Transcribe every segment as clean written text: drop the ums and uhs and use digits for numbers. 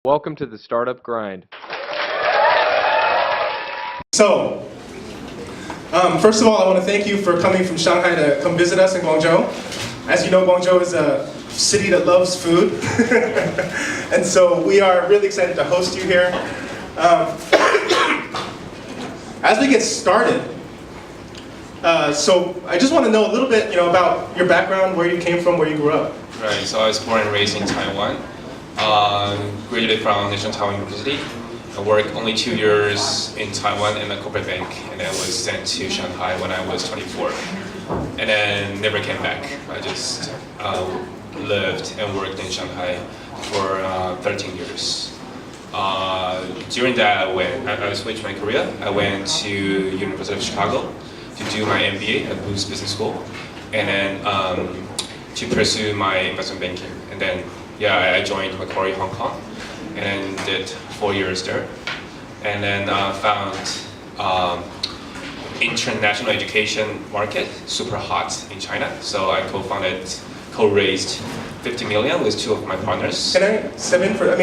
Welcome to the Startup Grind. So, first of all, I want to thank you for coming from Shanghai to come visit us in Guangzhou. As you know, Guangzhou is a city that loves food. And so we are really excited to host you here. As we get started, so I just want to know a little bit, about your background, where you came from, where you grew up. Right, so I was born and raised in Taiwan. Graduated from National Taiwan University. I worked only 2 years in Taiwan in a corporate bank, and then was sent to Shanghai when I was 24. And then never came back. I just lived and worked in Shanghai for 13 years. During that, I switched my career. I went to University of Chicago to do my MBA at Booth Business School, and then to pursue my investment banking. And then, I joined Macquarie Hong Kong, and then did 4 years there. And then found international education market super hot in China. So I co-raised 50 million with 2 of my partners. Can I step in for,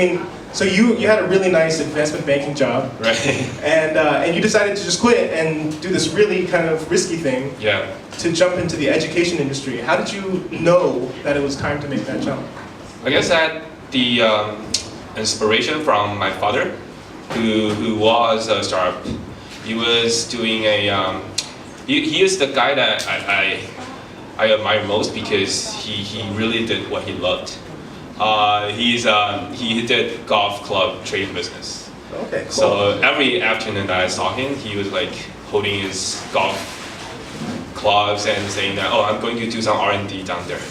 so you had a really nice investment banking job. Right. And you decided to just quit and do this really kind of risky thing. Yeah. To jump into the education industry. How did you know that it was time to make that jump? I guess I had the inspiration from my father, who was a startup. He was doing he is the guy that I admire most because he really did what he loved. He did golf club trading business. Okay, cool. So every afternoon that I saw him, he was like holding his golf clubs and saying that, I'm going to do some R&D down there.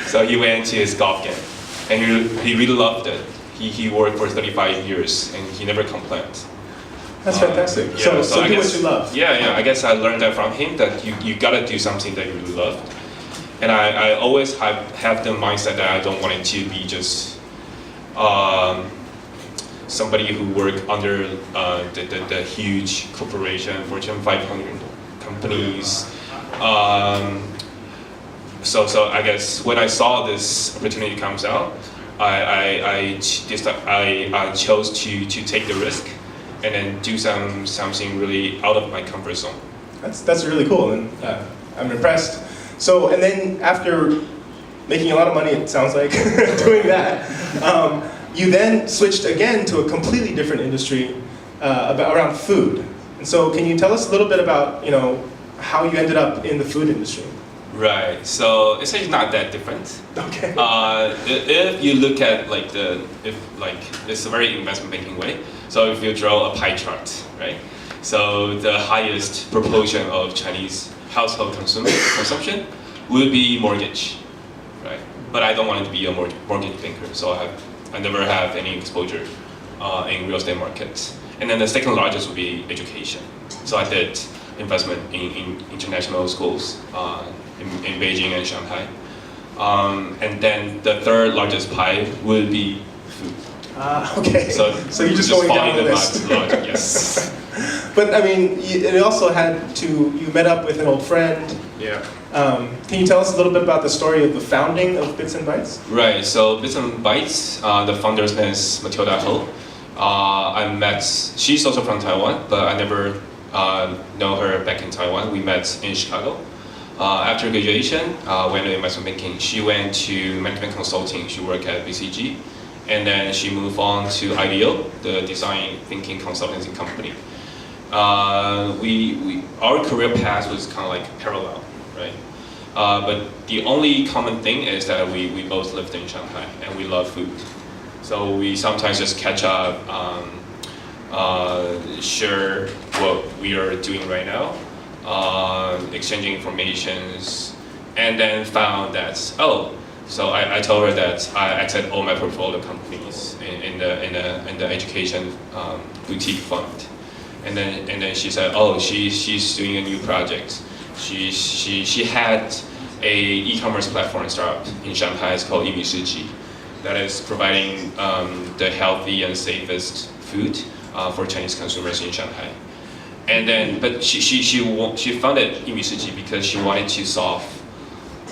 so he went to his golf game, and he really loved it. He worked for 35 years, and he never complained. That's fantastic. So do what you love. Yeah. I guess I learned that from him, that you gotta do something that you really love. And I always have the mindset that I don't want it to be just somebody who work under the huge corporation, Fortune 500 companies. So I guess when I saw this opportunity comes out, I chose to take the risk and then do something really out of my comfort zone. That's really cool, and I'm impressed. So, and then after making a lot of money, it sounds like, doing that, you then switched again to a completely different industry around food. And so can you tell us a little bit about, how you ended up in the food industry? Right. So it's actually not that different. Okay. If you look at it's a very investment banking way. So if you draw a pie chart, right? So the highest proportion of Chinese household consumption would be mortgage, right? But I don't want to be a mortgage banker, so I never have any exposure in real estate markets. And then the second largest would be education. So I did investment in international schools in Beijing and Shanghai. And then the third largest pie would be food. Okay. So you're just going down the list. Logic, yes. But it also you met up with an old friend. Yeah. Can you tell us a little bit about the story of the founding of Bits and Bytes? Right. So Bits and Bytes, the founder's name is Matilda Ho. She's also from Taiwan, but I never know her back in Taiwan. We met in Chicago. After graduation, went to investment banking. She went to management consulting. She worked at BCG. And then she moved on to IDEO, the design thinking consultancy company. Our career path was kind of like parallel, right? But the only common thing is that we both lived in Shanghai and we love food. So we sometimes just catch up, share what we are doing right now, exchanging informations, and then found that, so I told her that I exited all my portfolio companies in the education boutique fund, and then she said, she's doing a new project. She had a e-commerce platform startup in Shanghai. It's called 1米世纪, that is providing the healthy and safest food for Chinese consumers in Shanghai. And then, but she founded 1米世纪because she wanted to solve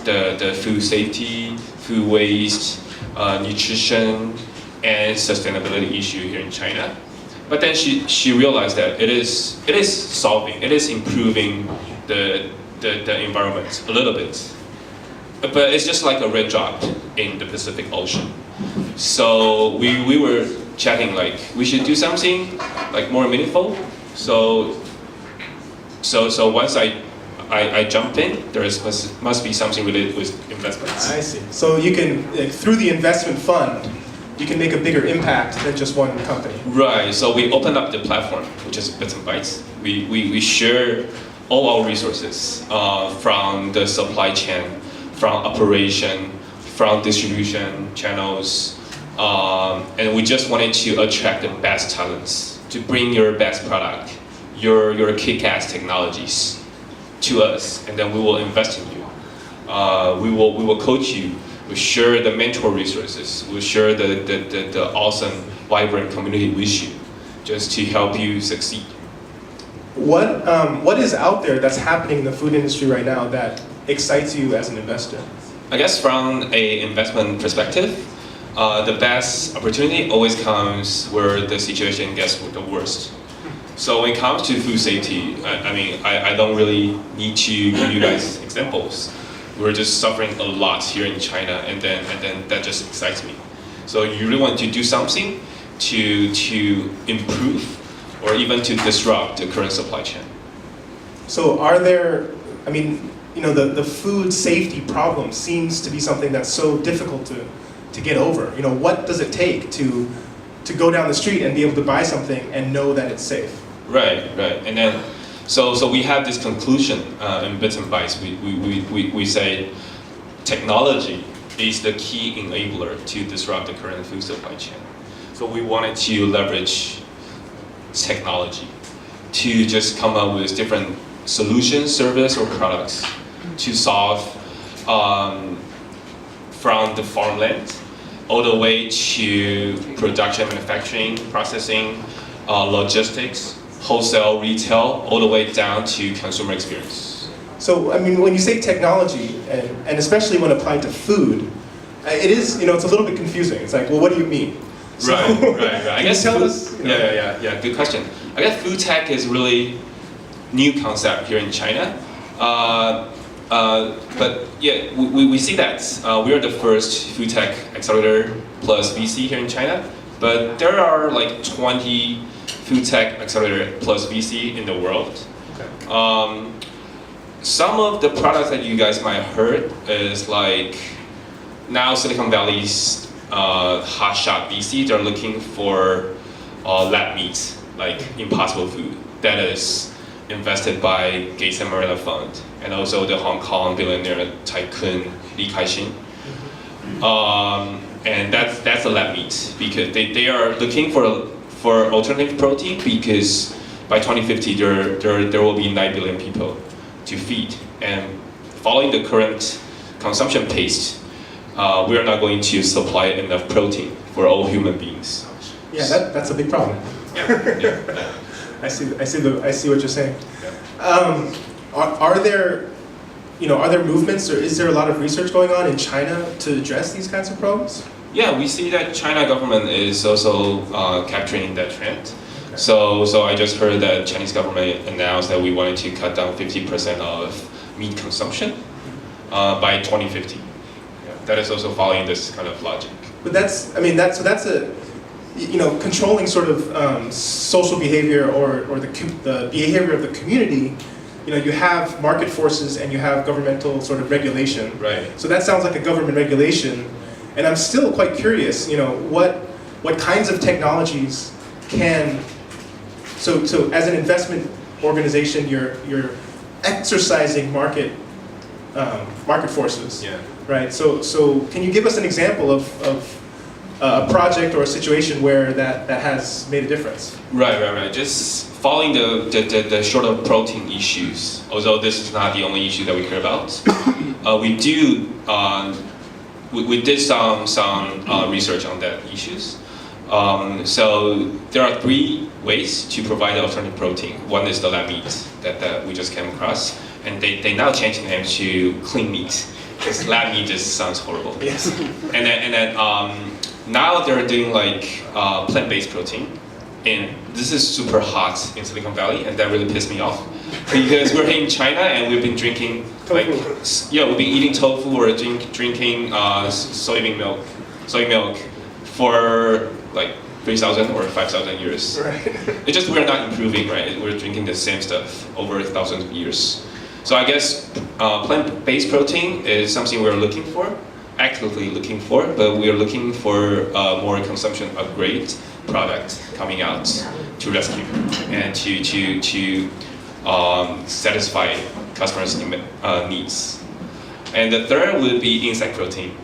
the food safety, food waste, nutrition, and sustainability issue here in China. But then she realized that it is solving, it is improving the environment a little bit. But it's just like a red drop in the Pacific Ocean. So we were chatting like we should do something like more meaningful. So once I jumped in, there must be something related with investments. I see. So you can, through the investment fund, you can make a bigger impact than just one company. Right, so we opened up the platform, which is Bits and Bytes. We share all our resources from the supply chain, from operation, from distribution channels, and we just wanted to attract the best talents, to bring your best product, your kick-ass technologies to us, and then we will invest in you. We will coach you. We share the mentor resources. We share the awesome, vibrant community with you, just to help you succeed. What is out there that's happening in the food industry right now that excites you as an investor? I guess from an investment perspective, the best opportunity always comes where the situation gets the worst. So when it comes to food safety, I don't really need to give you guys examples. We're just suffering a lot here in China, and then that just excites me. So you really want to do something to improve or even to disrupt the current supply chain. So are there, the food safety problem seems to be something that's so difficult to get over. What does it take to go down the street and be able to buy something and know that it's safe? Right. And then, so we have this conclusion in Bits and Bytes. We say technology is the key enabler to disrupt the current food supply chain. So we wanted to leverage technology to just come up with different solutions, service, or products to solve from the farmland all the way to production, manufacturing, processing, logistics, wholesale, retail, all the way down to consumer experience. So, when you say technology, and especially when applied to food, it is, it's a little bit confusing. It's like, well, what do you mean? So, right. I guess tell food, us. Yeah. Good question. I guess food tech is really new concept here in China. But yeah, we see that we are the first food tech accelerator plus VC here in China. But there are like 20 food tech accelerator plus VC in the world. Okay. Some of the products that you guys might have heard is like now Silicon Valley's hotshot VC. They're looking for lab meat, like Impossible Food, that is invested by Gates and Marina Fund, and also the Hong Kong billionaire tycoon Li Ka-shing. And that's a lab meat because they are looking for alternative protein because by 2050 there will be 9 billion people to feed, and following the current consumption pace, we are not going to supply enough protein for all human beings. Yeah, that's a big problem. Yeah. I see what you're saying. Yeah. Are there movements, or is there a lot of research going on in China to address these kinds of problems? Yeah, we see that China government is also capturing that trend. Okay. So I just heard that Chinese government announced that we wanted to cut down 50% of meat consumption by 2050. Yeah, that is also following this kind of logic. But that's a controlling sort of social behavior or the behavior of the community. You have market forces and you have governmental sort of regulation. Right. So that sounds like a government regulation, and I'm still quite curious. What kinds of technologies can so as an investment organization, you're exercising market forces. Yeah. Right. So can you give us an example of a project or a situation where that has made a difference? Right. Just following the short of protein issues, although this is not the only issue that we care about, we did some research on that issues. So there are 3 ways to provide alternative protein. One is the lab meat that we just came across, and they now changed the name to clean meat because lab meat just sounds horrible. Yes. And then Now they're doing like plant-based protein, and this is super hot in Silicon Valley, and that really pissed me off because we're in China and we've been drinking like we've been eating tofu or drinking soybean milk for like 3,000 or 5,000 years. Right. It's just we're not improving, right? We're drinking the same stuff over thousands of years. So I guess plant-based protein is something we're looking for, actively looking for, but we're looking for more consumption upgrade product coming out to rescue and to satisfy customers' needs. And the third would be insect protein.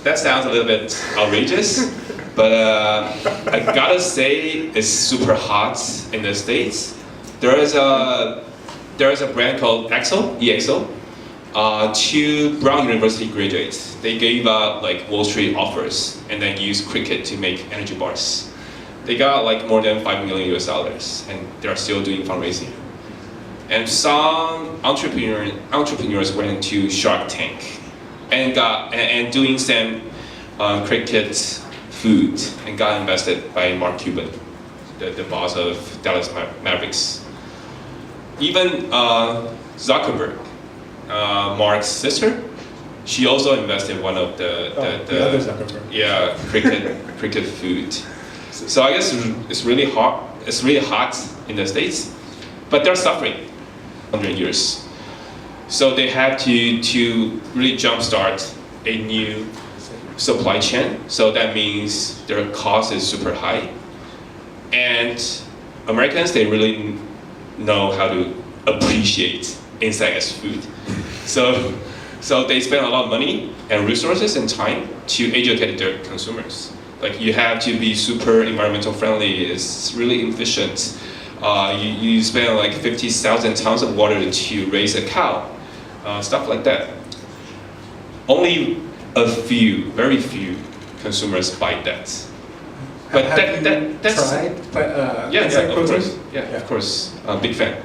That sounds a little bit outrageous, but I gotta say it's super hot in the States. There is a brand called EXO. Two Brown University graduates, they gave out like Wall Street offers and then used cricket to make energy bars. They got like more than $5 million and they're still doing fundraising. And some entrepreneurs went to Shark Tank and doing some cricket food and got invested by Mark Cuban, the boss of Dallas Mavericks. Even Zuckerberg, Mark's sister, she also invested one of the other Zuckerberg. cricket food. So I guess it's really hot. It's really hot in the States, but they're suffering 100 years. So they have to really jumpstart a new supply chain. So that means their cost is super high, and Americans, they really know how to appreciate insect as food. So they spend a lot of money and resources and time to educate their consumers. Like you have to be super environmental friendly. It's really efficient. You spend like 50,000 tons of water to raise a cow, stuff like that. Only very few consumers buy that. But that's tried? Of course. Yeah, of course. Big fan.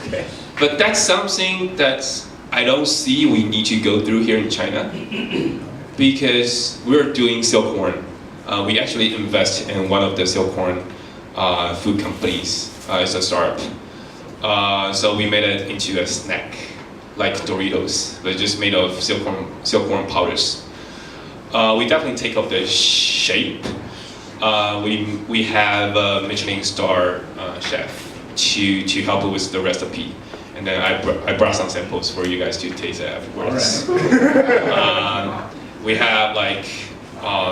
Okay. But that's something that I don't see we need to go through here in China because we're doing silkworm. We actually invest in one of the silkworm food companies. It's a startup. So we made it into a snack, like Doritos, but just made of silkworm powders. We definitely take up the shape. We have a Michelin star chef to help with the recipe, and then I brought some samples for you guys to taste it afterwards. Right. We have like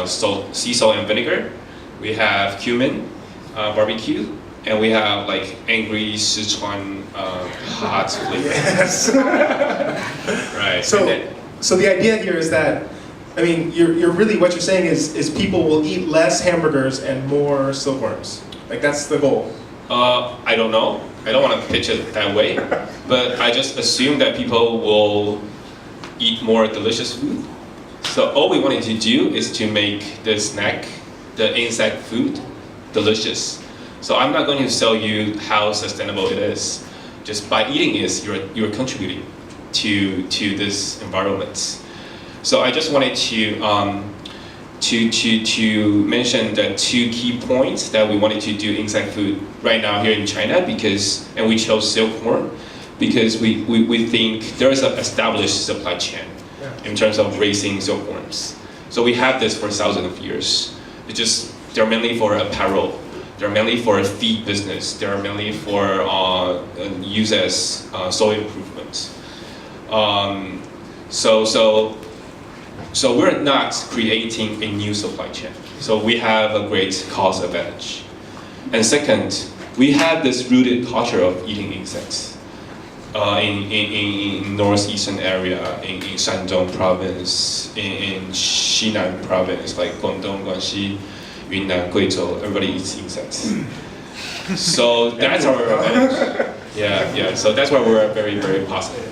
sea salt and vinegar. We have cumin, barbecue, and we have like angry Sichuan hot flavor. Yes. Right. So the idea here is that, I mean, you're really, what you're saying is people will eat less hamburgers and more silkworms. Like that's the goal. I don't know. I don't want to pitch it that way, but I just assume that people will eat more delicious food. So all we wanted to do is to make the snack, the insect food, delicious. So I'm not going to tell you how sustainable it is. Just by eating it, you're contributing to this environment. So I just wanted to mention the two key points that we wanted to do insect food right now here in China and we chose silkworm because we think there is an established supply chain in terms of raising silkworms. So we have this for thousands of years. They're mainly for apparel. They're mainly for a feed business. They're mainly for use as soil improvement. So we're not creating a new supply chain. So we have a great cost advantage. And second, we have this rooted culture of eating insects. In northeastern area, in Shandong province, in Xinan province, like Guangdong, Guangxi, Yunnan, Guizhou, everybody eats insects. So that's our advantage. Yeah. So that's why we're very, very positive.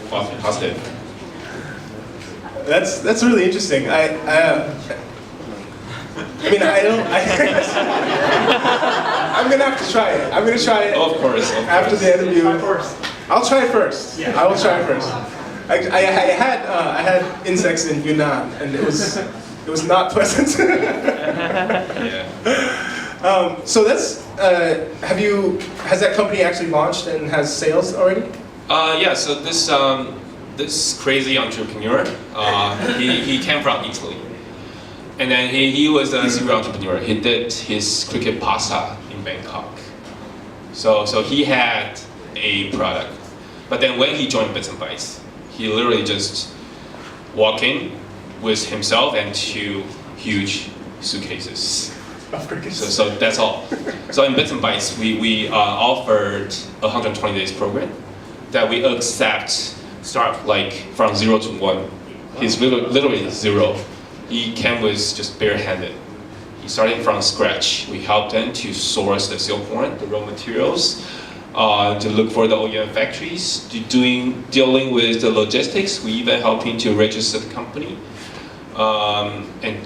That's really interesting. I mean, I'm gonna have to try it. I'm gonna try it. Of course. After the interview. I'll try it first. Yeah. I will try it first. I had insects in Yunnan, and it It was not pleasant. Yeah. So that's, has that company actually launched and has sales already? Yeah, so this crazy entrepreneur, he came from Italy. And then he was a serial entrepreneur. He did his cricket pasta in Bangkok. So he had a product. But then when he joined Bits and Bytes, he literally just walked in with himself and 2 huge suitcases. So that's all. So in Bits and Bytes, we offered a 120 days program that we accept start like from 0 to 1. He's literally 0. He came with just barehanded. He started from scratch. We helped him to source the silkworm, the raw materials, to look for the OEM factories, to dealing with the logistics. We even helped him to register the company, and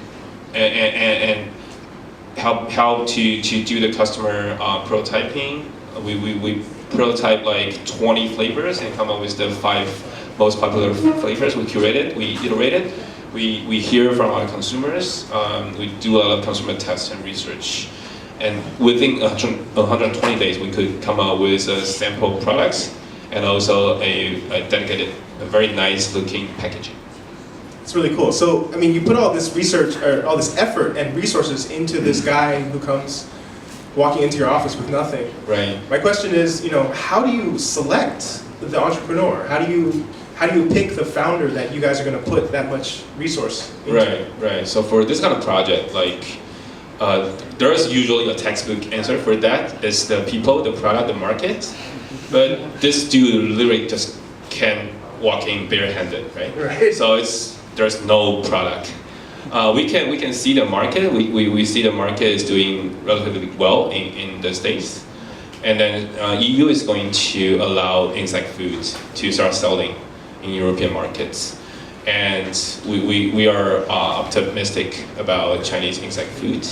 help to do the customer prototyping. We prototype like 20 flavors and come up with the 5 most popular flavors. We curated, we iterated. We hear from our consumers. We do a lot of consumer tests and research. And within 120 days, we could come out with sample products and also a dedicated, a very nice looking packaging. It's really cool. So, I mean, you put all this research, or all this effort and resources into this guy who comes walking into your office with nothing. Right. My question is, how do you select the entrepreneur? How do you pick the founder that you guys are going to put that much resource into? Right. So for this kind of project, like, there's usually a textbook answer for that. It's the people, the product, the market. But this dude literally just can walk in barehanded, right? So there's no product. We can see the market. We see the market is doing relatively well in the States. And then EU is going to allow insect foods to start selling in European markets. And we are optimistic about Chinese insect food.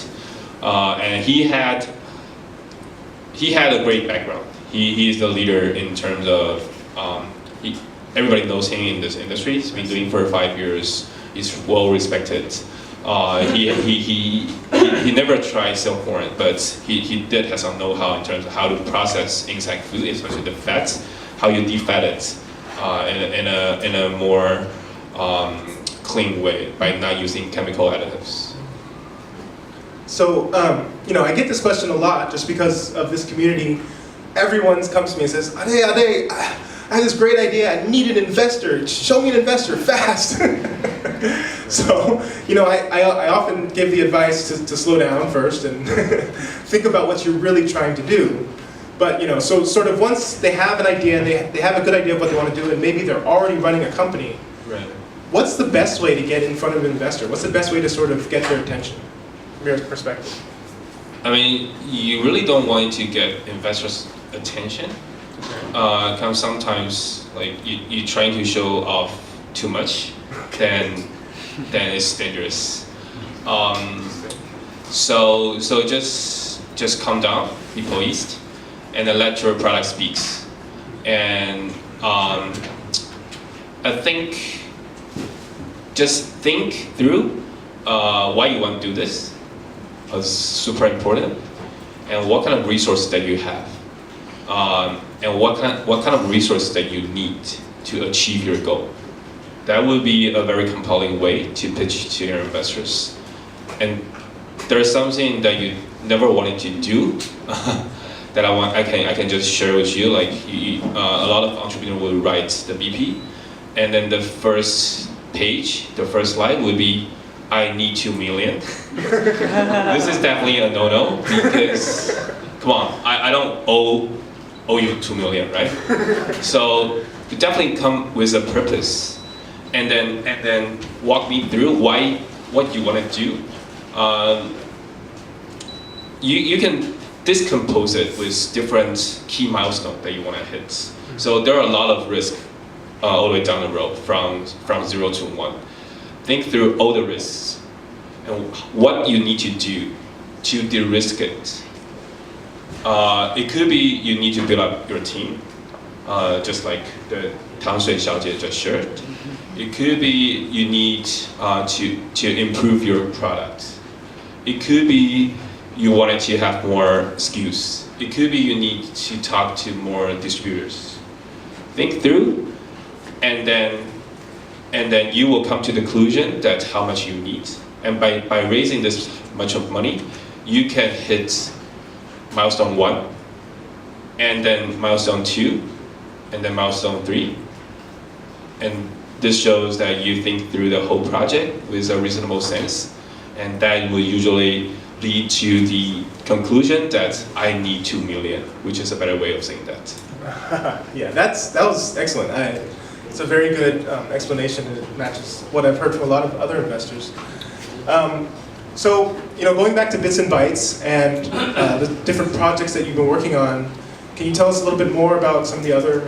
And he had a great background. He is the leader in terms of, everybody knows him in this industry. He's been doing for 5 years. He's well respected. He never tried silkworm, but he did have some know-how in terms of how to process insect food, especially the fats, how you defat it in a more clean way by not using chemical additives. So, I get this question a lot just because of this community. Everyone comes to me and says, Ade, I had this great idea. I need an investor. Show me an investor fast. So, I often give the advice to slow down first and think about what you're really trying to do. But, so sort of once they have an idea, they have a good idea of what they want to do, and maybe they're already running a company. Right. What's the best way to get in front of an investor? What's the best way to sort of get their attention from your perspective? I mean, you really don't want to get investors' attention. Because sometimes, like, you trying to show off too much, then it's dangerous. So just calm down, be poised, and then let your product speaks. And I think just think through why you want to do this. Is super important, and what kind of resources that you have, and what kind of resources that you need to achieve your goal. That will be a very compelling way to pitch to your investors. And there's something that you never wanted to do that I can just share with you. Like a lot of entrepreneurs will write the BP, and then the first page, the first slide will be, I need 2 million. This is definitely a no-no because, come on, I don't owe you 2 million, right? So you definitely come with a purpose, and then walk me through what you want to do. You can decompose it with different key milestones that you want to hit. So there are a lot of risks all the way down the road from 0 to 1. Think through all the risks and what you need to do to de-risk it. It could be you need to build up your team. just like the 糖水小姐 just shared. It could be you need to improve your product. It could be you wanted to have more SKUs. It could be you need to talk to more distributors. Think through, and then you will come to the conclusion that how much you need. And by raising this much of money, you can hit milestone 1, and then milestone 2, and then milestone 3. And this shows that you think through the whole project with a reasonable sense, and that will usually lead to the conclusion that I need 2 million, which is a better way of saying that. Yeah, that was excellent. It's a very good explanation, and it matches what I've heard from a lot of other investors. So, going back to Bits and Bytes and the different projects that you've been working on, can you tell us a little bit more about some of the other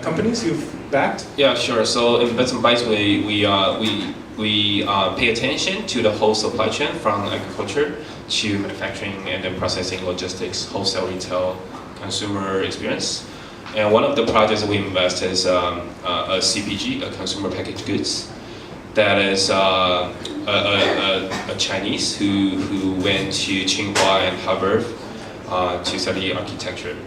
companies you've backed? Yeah, sure. So in Bits and Bytes, we pay attention to the whole supply chain from agriculture to manufacturing and then processing, logistics, wholesale, retail, consumer experience. And one of the projects that we invest is a CPG, a consumer packaged goods. That is a Chinese who went to Tsinghua and Harvard to study architecture.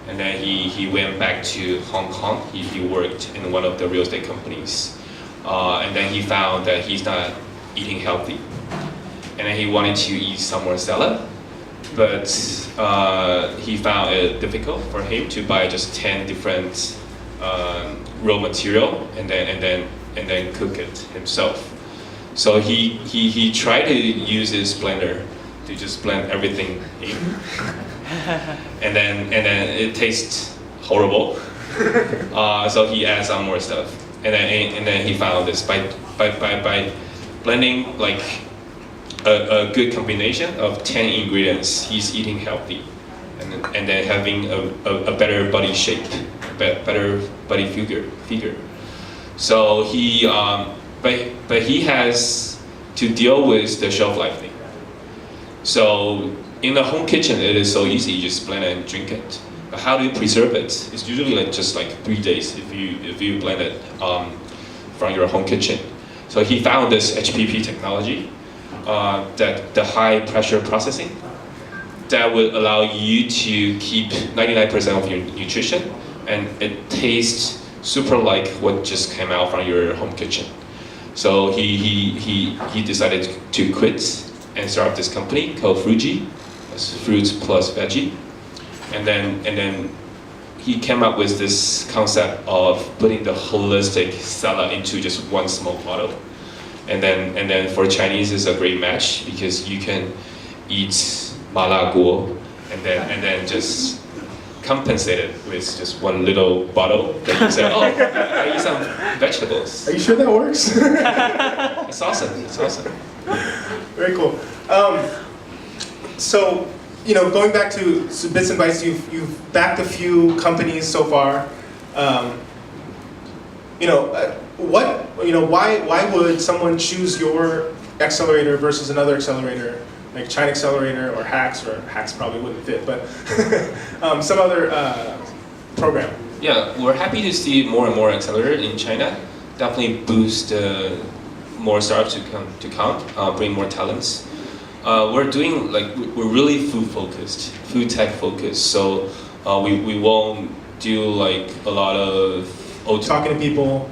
And then he went back to Hong Kong. He worked in one of the real estate companies. And then he found that he's not eating healthy. And then he wanted to eat somewhere salad. But he found it difficult for him to buy just 10 different raw material and then cook it himself. So he tried to use his blender to just blend everything in. and then it tastes horrible. So he adds some more stuff, and then he found this by blending like a good combination of 10 ingredients. He's eating healthy, and then having a better body shape, better body figure. So he but he has to deal with the shelf life thing. So in the home kitchen, it is so easy. You just blend it and drink it. But how do you preserve it? It's usually just 3 days if you blend it from your home kitchen. So he found this HPP technology, that the high pressure processing, that would allow you to keep 99% of your nutrition, and it tastes super like what just came out from your home kitchen. So he decided to quit and start up this company called Fuji, fruits plus veggie, and then he came up with this concept of putting the holistic salad into just one small bottle, and then for Chinese it's a great match because you can eat mala guo and then just compensate it with just one little bottle that you say, oh, I eat some vegetables. Are you sure that works? It's awesome. It's awesome. Very cool. So, going back to Bits and Bytes, you've backed a few companies so far. Why would someone choose your accelerator versus another accelerator, like China Accelerator or Hacks probably wouldn't fit, but some other program? Yeah, we're happy to see more and more accelerator in China. Definitely boost more startups to come, bring more talents. We're really food tech focused. So we won't do a lot of talking to people,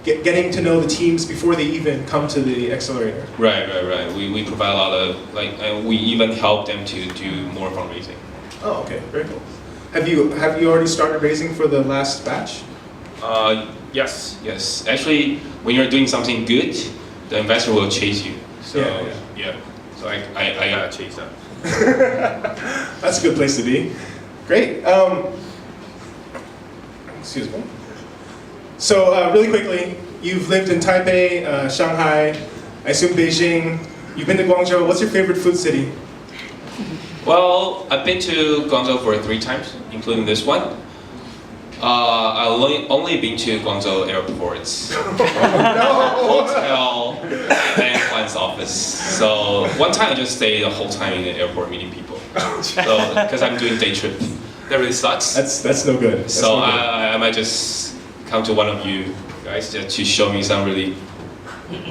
getting to know the teams before they even come to the accelerator. Right. We provide a lot of and we even help them to do more fundraising. Oh, okay, very cool. Have you already started raising for the last batch? Yes. Actually, when you're doing something good, the investor will chase you. So yeah. So I gotta chase them. That's a good place to be. Great. Excuse me. So really quickly, you've lived in Taipei, Shanghai, I assume Beijing. You've been to Guangzhou. What's your favorite food city? Well, I've been to Guangzhou for 3 times, including this one. I've only been to Guangzhou airports, hotel, and client's office. So one time I just stayed the whole time in the airport meeting people. So because I'm doing day trip that really sucks. That's no good. That's So no good. I might just come to one of you guys to show me some really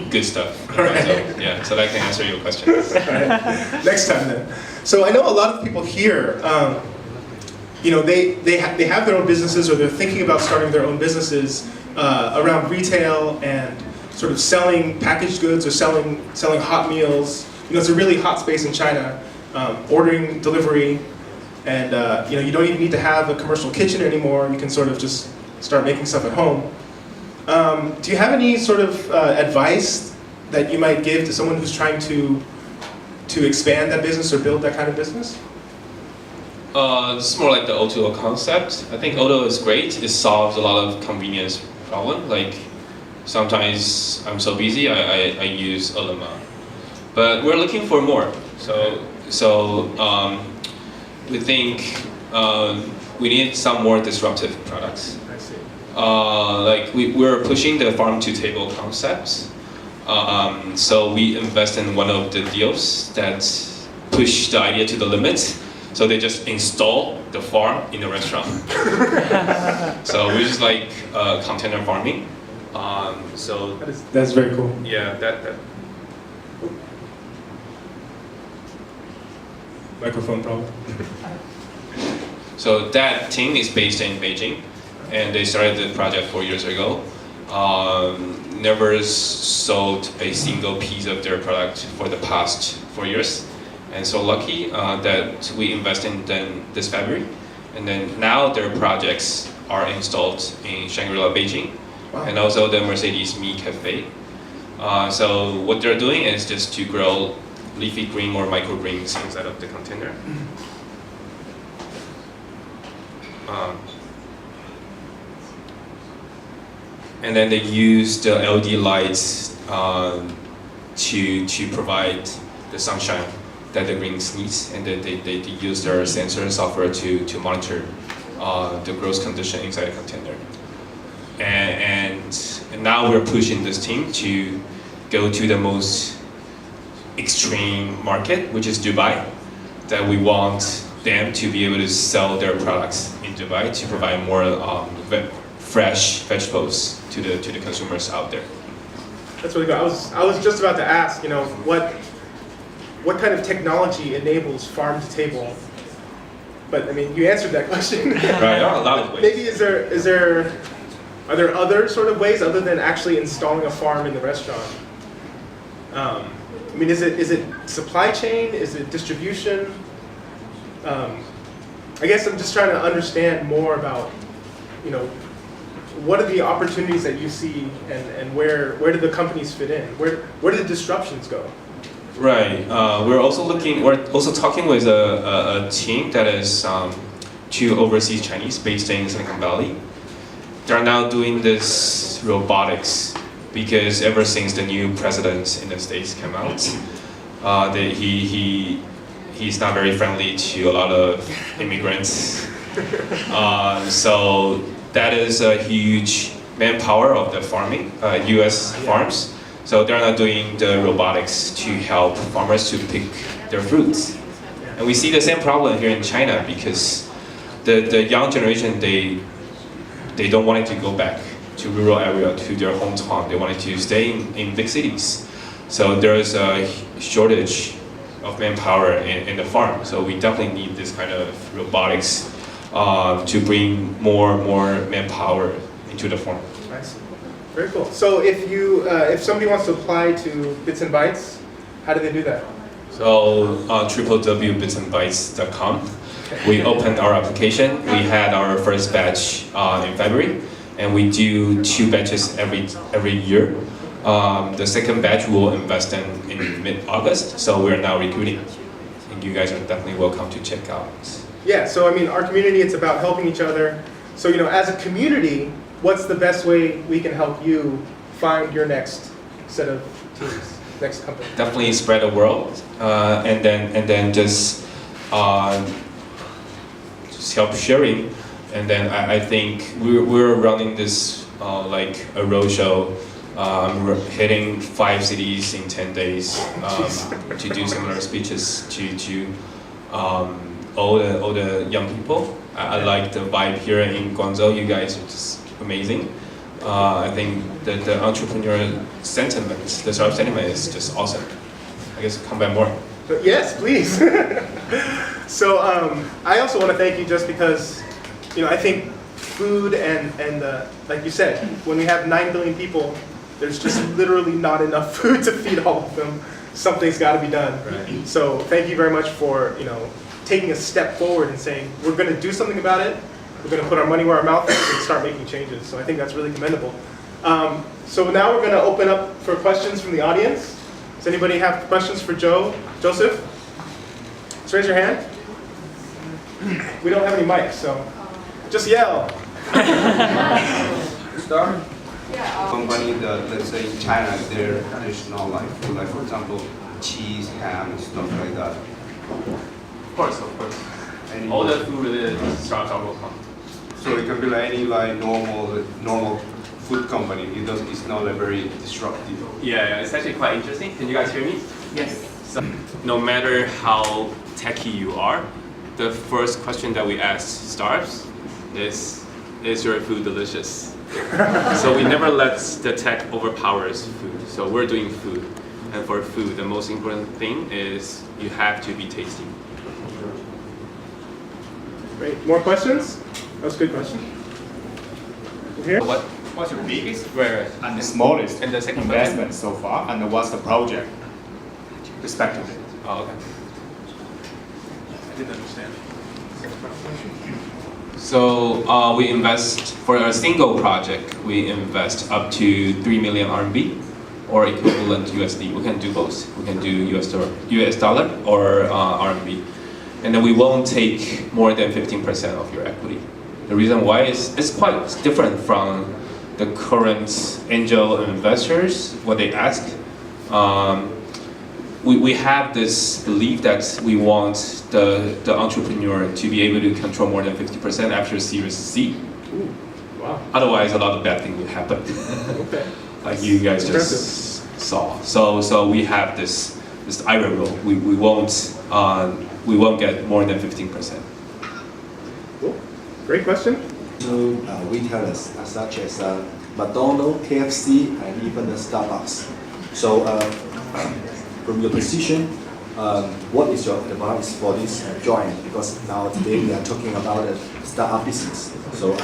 good stuff. Alright. So, yeah, so that can answer your question. Alright. Next time then. So I know a lot of people here, they have their own businesses or they're thinking about starting their own businesses around retail and sort of selling packaged goods or selling hot meals. It's a really hot space in China. Ordering delivery, and you don't even need to have a commercial kitchen anymore. You can sort of just start making stuff at home. Do you have any sort of advice that you might give to someone who's trying to expand that business or build that kind of business? It's more like the O2O concept. I think O2O is great. It solves a lot of convenience problem. Like sometimes I'm so busy, I use Olema. But we're looking for more. So we think we need some more disruptive products. I see. Like we're pushing the farm to table concepts. So we invest in one of the deals that push the idea to the limit. So they just install the farm in the restaurant. So we just like container farming. So That's very cool. yeah, that. Microphone problem. So that team is based in Beijing, and they started the project 4 years ago. Never sold a single piece of their product for the past 4 years, and so lucky that we invested in them this February, and then now their projects are installed in Shangri-La, Beijing, Wow. and also the Mercedes Me Cafe. So what they're doing is just to grow leafy green or microgreens inside of the container. And then they use the LED lights to provide the sunshine that the greens needs, and then they use their sensor software to monitor the growth condition inside the container. And now we're pushing this team to go to the most extreme market, which is Dubai, that we want them to be able to sell their products in Dubai to provide more fresh vegetables to the consumers out there. That's really good. I was just about to ask, what kind of technology enables farm to table? But I mean, you answered that question. Right, a lot of ways. Maybe are there other sort of ways other than actually installing a farm in the restaurant? I mean, is it supply chain? Is it distribution? I guess I'm just trying to understand more about, what are the opportunities that you see, and where do the companies fit in? Where do the disruptions go? Right. We're also talking with a team that is two overseas Chinese based in Silicon Valley. They're now doing this robotics because ever since the new president in the States came out, he's not very friendly to a lot of immigrants. So that is a huge manpower of the farming, U.S. farms. So they're not doing the robotics to help farmers to pick their fruits. And we see the same problem here in China because the young generation, they don't want to go back to rural area, to their hometown. They wanted to stay in big cities. So there's a shortage of manpower in the farm. So we definitely need this kind of robotics to bring more manpower into the farm. I see. Very cool. So if somebody wants to apply to Bits and Bytes, how do they do that? So www.bitsandbytes.com. We opened our application. We had our first batch in February, and we do 2 batches every year. The second batch we will invest in mid-August, so we're now recruiting. And you guys are definitely welcome to check out. Yeah, so I mean, our community, it's about helping each other. So, as a community, what's the best way we can help you find your next set of teams, next company? Definitely spread the word, and then just help sharing. And then I think we're running this like a roadshow. We're hitting 5 cities in 10 days to do similar speeches to all the young people. I like the vibe here in Guangzhou. You guys are just amazing. I think the entrepreneurial sentiment, the startup sentiment is just awesome. I guess come back more. Yes, please. So I also want to thank you just because, I think food and like you said, when we have 9 billion people, there's just literally not enough food to feed all of them. Something's got to be done. Right. So thank you very much for taking a step forward and saying we're going to do something about it. We're going to put our money where our mouth is and start making changes. So I think that's really commendable. So now we're going to open up for questions from the audience. Does anybody have questions for Joseph? Just raise your hand. We don't have any mics, so just yell. Start. Company, let's say in China, their traditional food, like for example, cheese, ham, and stuff like that. Of course. All the food related startups will come. So it can be like any normal food company. It's not very disruptive. Yeah, it's actually quite interesting. Can you guys hear me? Yes. So, no matter how techy you are, the first question that we ask startups is your food delicious? So we never let the tech overpowers food. So we're doing food. And for food, the most important thing is you have to be tasty. Great. More questions? That was a good question. Over here? What's your biggest Right. and the smallest And the second investment so far, and what's the project respectively? Oh, okay. I didn't understand. So we invest, for a single project, we invest up to 3 million RMB or equivalent USD. We can do both. We can do US dollar or RMB. And then we won't take more than 15% of your equity. The reason why is it's quite different from the current angel investors, what they ask. We have this belief that we want the entrepreneur to be able to control more than 50% after Series C. Ooh, wow. Otherwise, a lot of bad things will happen. Okay. Like you guys just saw. So we have this iron rule. We won't get more than 15%. Cool. Great question. To retailers such as McDonald's, KFC, and even the Starbucks. So, from your position, what is your advice for this giant? Because now today we are talking about a startup business. So,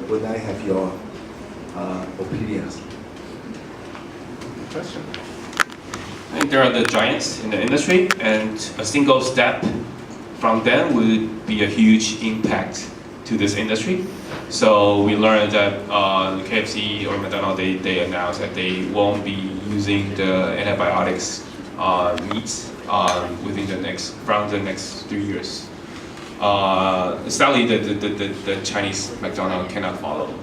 would I have your opinions? Good question. I think there are the giants in the industry, and a single step from them would be a huge impact to this industry. So we learned that KFC or McDonald's, they announced that they won't be using the antibiotics meats within from the next 3 years. Sadly, the Chinese McDonald's cannot follow.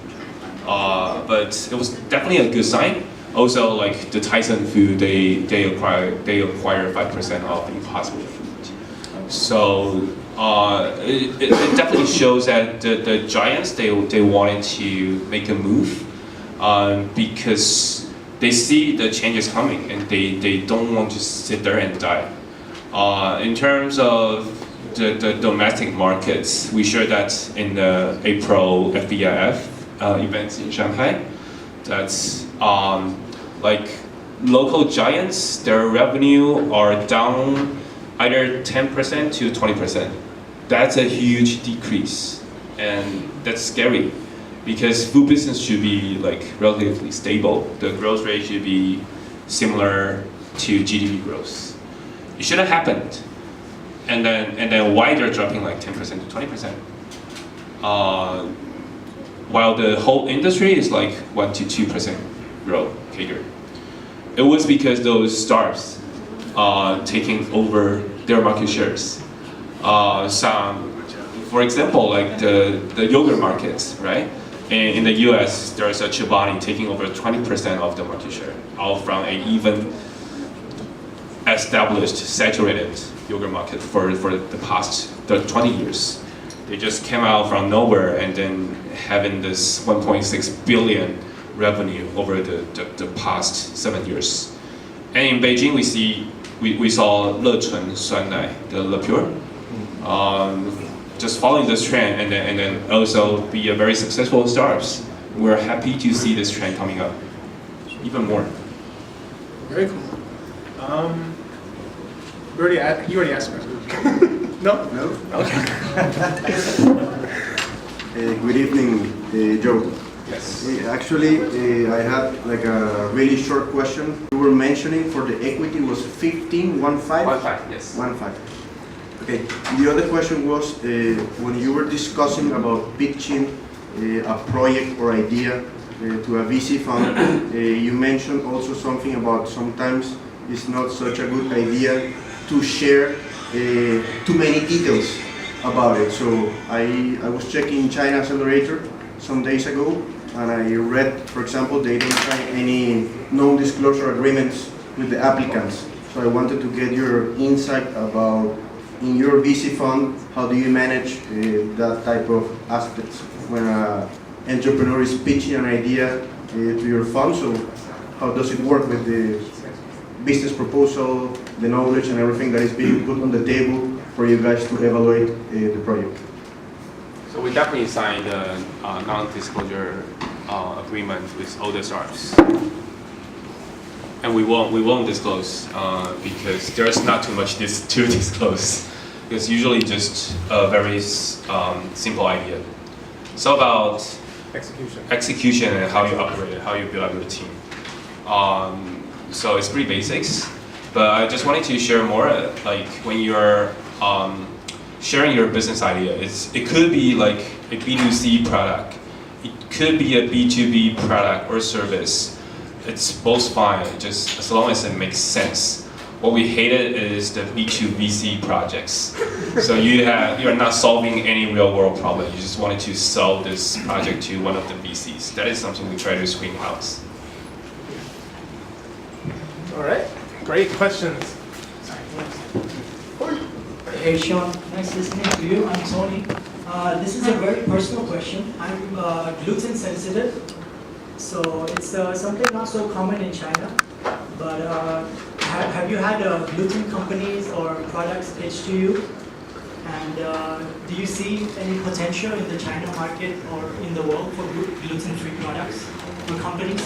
But it was definitely a good sign. Also, like the Tyson food, they acquire 5% of Impossible food. So it definitely shows that the giants they wanted to make a move because they see the changes coming and they don't want to sit there and die. In terms of the domestic markets, we shared that in the April FBIF events in Shanghai. That's like local giants, their revenue are down either 10% to 20%. That's a huge decrease, and that's scary because food business should be like relatively stable. The growth rate should be similar to GDP growth. It shouldn't have happened. And then why they're dropping like 10% to 20%? While the whole industry is like 1 to 2% growth CAGR. It was because those startups taking over their market shares. For example, like the yogurt markets, right? In the US, there's a Chobani taking over 20% of the market share, all from an even established, saturated yogurt market for the past 20 years. They just came out from nowhere and then having this 1.6 billion revenue over the past 7 years. And in Beijing, we saw Lechun Suannai, the Le Pure. just following this trend and then also be a very successful startups. We're happy to see this trend coming up even more. Very cool. You already asked questions. No? No? Okay. Good evening, Joe. Yes. Actually, I had like a really short question. You were mentioning for the equity was 15, 1.5? 1.5, yes. 1.5. Okay. The other question was when you were discussing about pitching a project or idea to a VC fund, you mentioned also something about sometimes it's not such a good idea to share too many details about it. So I was checking China Accelerator some days ago, and I read, for example, they don't sign any non-disclosure agreements with the applicants. So I wanted to get your insight about, in your VC fund, how do you manage that type of aspects when an entrepreneur is pitching an idea to your fund? So how does it work with the business proposal, the knowledge and everything that is being put on the table for you guys to evaluate the project? So we definitely signed a non-disclosure agreement with all the startups, and we won't disclose because there's not too much to disclose. It's usually just a very simple idea. So about execution and how you operate it, how you build up your team. So it's pretty basics, but I just wanted to share more. Like when you're sharing your business idea, it could be like a B2C product, it could be a B2B product or service. It's both fine, just as long as it makes sense. What we hated is the B2VC projects. So you're not solving any real world problem. You just wanted to sell this project to one of the VCs. That is something we try to screen out. All right. Great questions. Hey Sean, nice listening to you. I'm Tony. This is a very personal question. I'm gluten sensitive, so it's something not so common in China. But have you had gluten companies or products pitched to you? And do you see any potential in the China market or in the world for gluten-free products or companies?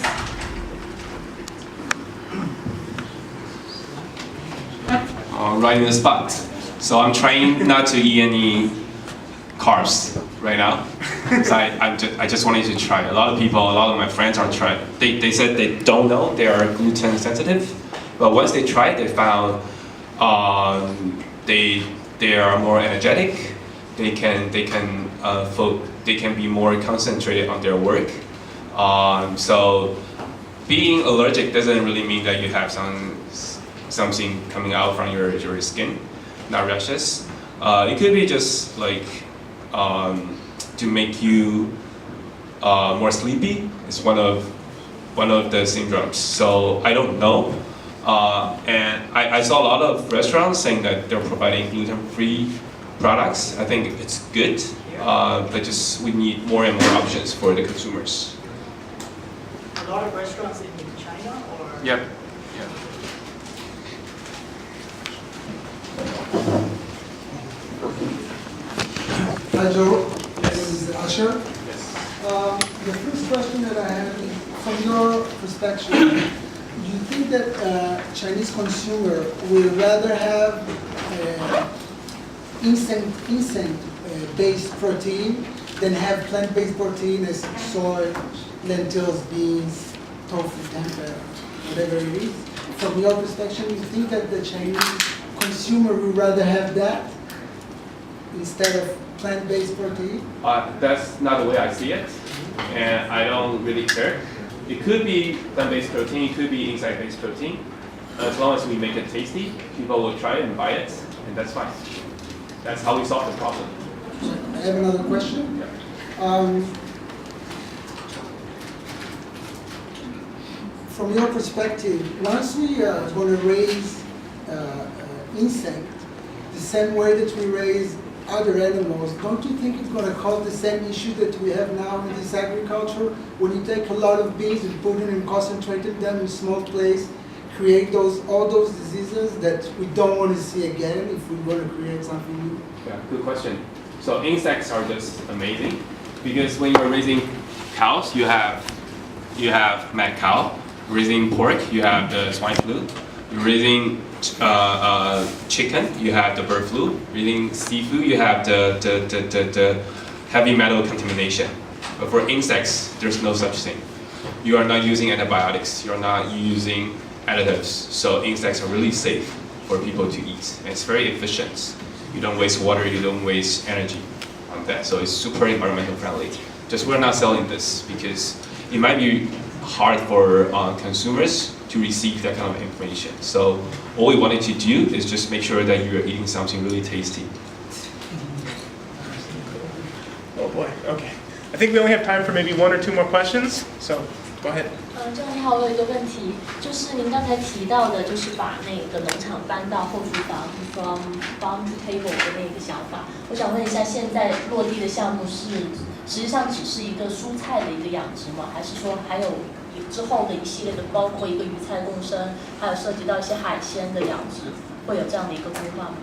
Right in the spot. So I'm trying not to eat any carbs right now. So I just wanted to try. A lot of my friends are trying. They said they don't know they are gluten sensitive, but once they tried, they found they are more energetic. They can be more concentrated on their work. So being allergic doesn't really mean that you have something coming out from your skin, not rashes. It could be just like to make you more sleepy. It's one of the syndromes. So I don't know. And I saw a lot of restaurants saying that they're providing gluten-free products. I think it's good, but just we need more and more options for the consumers. A lot of restaurants in China, or? Yep. Hi Joe, this is Asher. Yes. The first question that I have is, from your perspective, do you think that Chinese consumer will rather have insect-based protein than have plant-based protein as soy, lentils, beans, tofu, tempeh, whatever it is? From your perspective, you think that the Chinese consumer would rather have that instead of plant-based protein? That's not the way I see it, and I don't really care. It could be plant-based protein, it could be insect-based protein. As long as we make it tasty, people will try it and buy it, and that's fine. That's how we solve the problem. I have another question. Yeah. From your perspective, once we are going to raise insect the same way that we raise other animals, don't you think it's going to cause the same issue that we have now in this agriculture? When you take a lot of bees and put them and concentrated them in small place, create all those diseases that we don't want to see again if we want to create something new? Yeah, good question. So insects are just amazing because when you're raising cows, you have mad cow. Raising pork, you have the swine flu. You're raising chicken, you have the bird flu. Raising seafood, you have the heavy metal contamination. But for insects, there's no such thing. You are not using antibiotics. You're not using additives. So insects are really safe for people to eat. And it's very efficient. You don't waste water, you don't waste energy on that. So it's super environmental friendly. Just we're not selling this because it might be hard for consumers to receive that kind of information. So all we wanted to do is just make sure that you're eating something really tasty. Oh boy, okay. I think we only have time for maybe 1 or 2 more questions, so go ahead. 郑总你好，我有一个问题，就是您刚才提到的，就是把那个农场搬到后厨房 from farm to table 的那个想法。我想问一下，现在落地的项目是实际上只是一个蔬菜的一个养殖吗？还是说还有之后的一系列的，包括一个鱼菜共生，还有涉及到一些海鲜的养殖，会有这样的一个规划吗？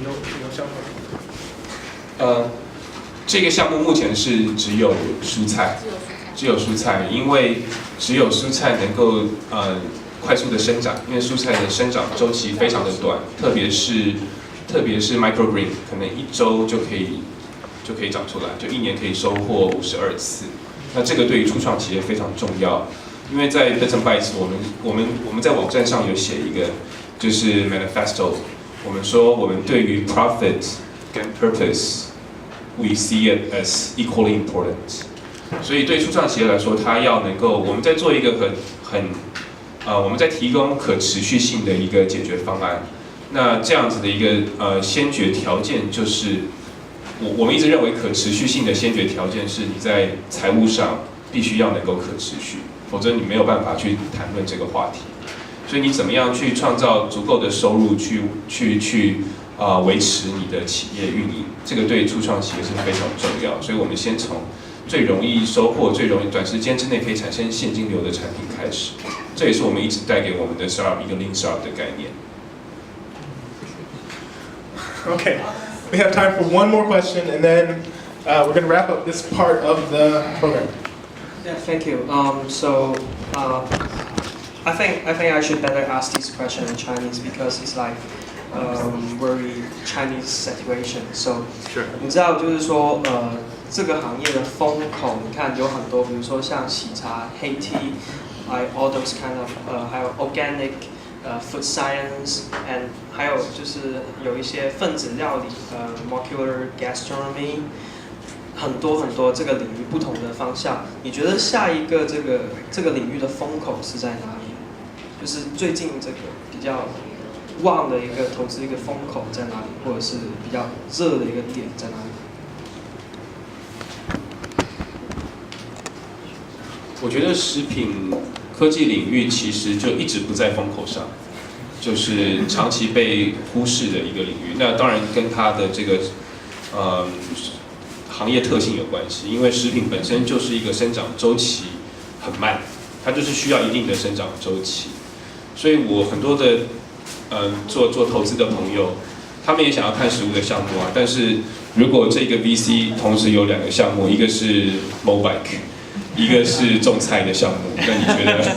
有想法？这个项目目前是只有蔬菜，因为只有蔬菜能够快速的生长，因为蔬菜的生长周期非常的短，特别是 microgreen， 可能1周就可以长出来，就1年可以收获52次。那这个对于初创企业非常重要，因为在 Bits and Bytes， 我们在网站上有写一个就是 manifesto， 我们说我们对于 profit 跟 purpose。We see it as equally important。所以对初创企业来说，它要能够，我们在做一个我们在提供可持续性的一个解决方案。那这样子的一个先决条件就是，我们一直认为可持续性的先决条件是你在财务上必须要能够可持续，否则你没有办法去谈论这个话题。所以你怎么样去创造足够的收入去维持你的企业运营，这个对初创企业是非常重要。所以我们先从最容易收获、最容易短时间之内可以产生现金流的产品开始。这也是我们一直带给我们的 startup 一个 lean startup 的概念。Okay, we have time for 1 more question, and then we're going to wrap up this part of the program. Yeah, thank you. I think I should better ask this question in Chinese because it's like very Chinese situation. So, 你知道就是说这个行业的风口，你看有很多，比如说像喜茶、黑 tea, all those kind of 还有 organic food science, and 还有就是有一些分子料理molecular gastronomy， 很多这个领域不同的方向。你觉得下一个这个领域的风口是在哪里？就是最近这个比较旺的一个投资一个风口在哪里，或者是比较热的一个点在哪里？我觉得食品科技领域其实就一直不在风口上，就是长期被忽视的一个领域。那当然跟它的这个行业特性有关系，因为食品本身就是一个生长周期很慢，它就是需要一定的生长周期。所以我很多的做投资的朋友，他们也想要看实物的项目啊。但是如果这个 VC 同时有2个项目，一个是 Mobike， 一个是种菜的项目，那你觉得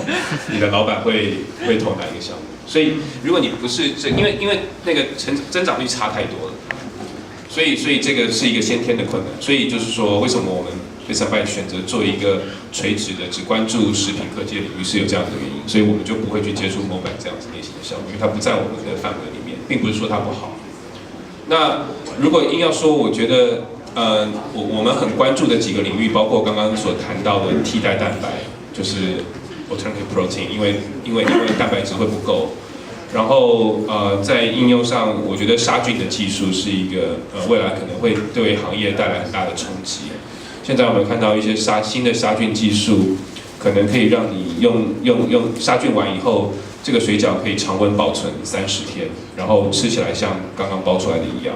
你的老板会投哪一个项目？所以如果你不是因为那个增长率差太多了，所以这个是一个先天的困难。所以就是说，为什么我们Bits and Bytes选择做一个垂直的，只关注食品科技的领域是有这样的原因，所以我们就不会去接触 Mobike 这样子类型的项目，因为它不在我们的范围里面，并不是说它不好。那如果硬要说，我觉得我们很关注的几个领域，包括刚刚所谈到的替代蛋白，就是 alternative protein， 因为蛋白质会不够。然后在应用上，我觉得杀菌的技术是一个未来可能会对行业带来很大的冲击。现在我们看到一些新的杀菌技术，可能可以让你用杀菌完以后，这个水饺可以常温保存30天，然后吃起来像刚刚包出来的一样。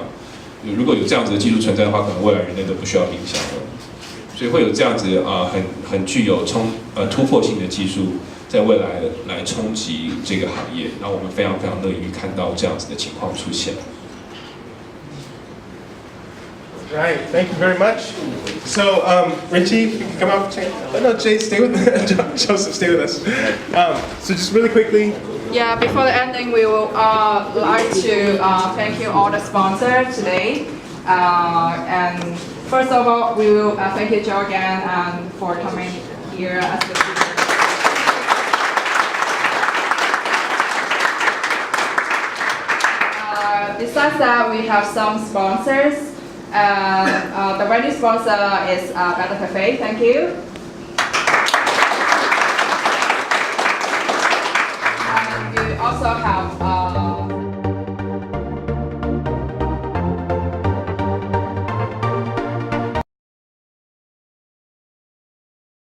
如果有这样子的技术存在的话，可能未来人类都不需要冰箱了。所以会有这样子很具有突破性的技术，在未来来冲击这个行业，然后我们非常乐于看到这样子的情况出现。Right, thank you very much. So, Richie, you can come up. No, Jay, stay with Joseph, stay with us. So just really quickly. Yeah, before the ending, we will like to thank you all the sponsors today. And first of all, we will thank you, Joe, again, for coming here as the speaker. Besides that, we have some sponsors. The venue sponsor is Better Cafe. Thank you. And we also have